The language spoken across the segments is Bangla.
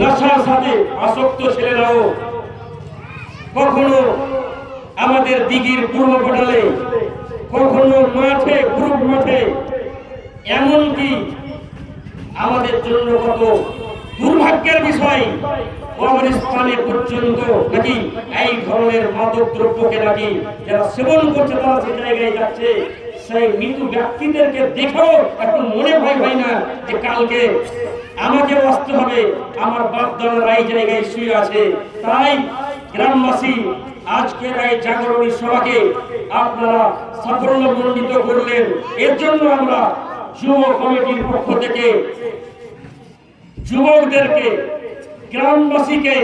নেশার সাথে আসক্ত ছেলেরাও কখনো আমাদের দিঘির পূর্ব ঘটালে, কখনো মাঠে গ্রুপ মাঠে, এমনকি আমাদের জন্য কত দুর্ভাগ্যের বিষয় কবরস্থানে পর্যন্ত নাকি এই ধরনের মাদক দ্রব্যকে নাকি যারা সেবন করছে তারা সে জায়গায় যাচ্ছে। সেই মৃত ব্যক্তিদেরকে দেখেও একটু মনে ভয় হয় না যে কালকে আমাকে আসতে হবে, আমার বাপ দাদারা এই জায়গায় শুয়ে আছে। তাই গ্রামবাসী আজকের এই জাগরণী সভাকে আপনারা সাফল্যমণ্ডিত করলেন। এর জন্য আমরা যুব কমিটির পক্ষ থেকে যুবকদেরকে, গ্রামবাসীকে,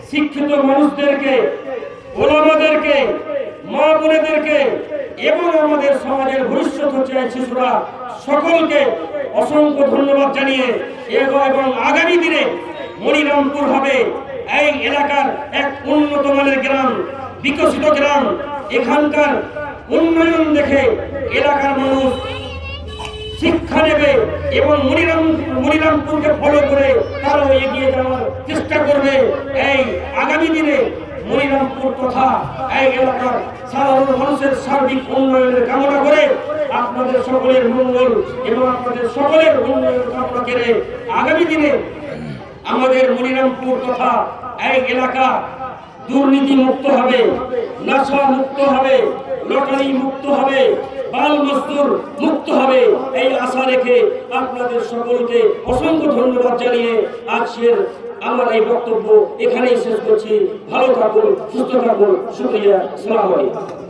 শিক্ষিত মানুষদেরকে, ওলামাদেরকে, মা বোনেদেরকে এবং আমাদের সমাজের ভবিষ্যৎ হচ্ছে শিশুরা সকলকে অসংখ্য ধন্যবাদ জানিয়ে এবং আগামী দিনে মনিরামপুর হবে এই এলাকার এক উন্নত মানের গ্রাম, বিকশিত গ্রাম। এখানকার উন্নয়ন দেখে এলাকার মানুষ শিক্ষা নেবে এবং মনিরামপুরকে ফলো করে তারাও এগিয়ে যাওয়ার চেষ্টা করবে। এই আগামী দিনে মনিরামপুর তথা এই এলাকার সাধারণ মানুষের সার্বিক উন্নয়নের কামনা করে আপনাদের সকলের মঙ্গল এবং আপনাদের সকলের উন্নয়ন কামনা করে আগামী দিনে আমাদের মনিরামপুর তথা এই এলাকা দুর্নীতি মুক্ত হবে, নেশা মুক্ত হবে, লটারি মুক্ত হবে, বাল মজদুর মুক্ত হবে, এই আশা রেখে আপনাদের সকলকে অসংখ্য ধন্যবাদ জানিয়ে আজকের আমার এই বক্তব্য এখানেই শেষ করছি। ভালো থাকুন, সুস্থ থাকুন, শুকরিয়া, আসসালামু আলাইকুম।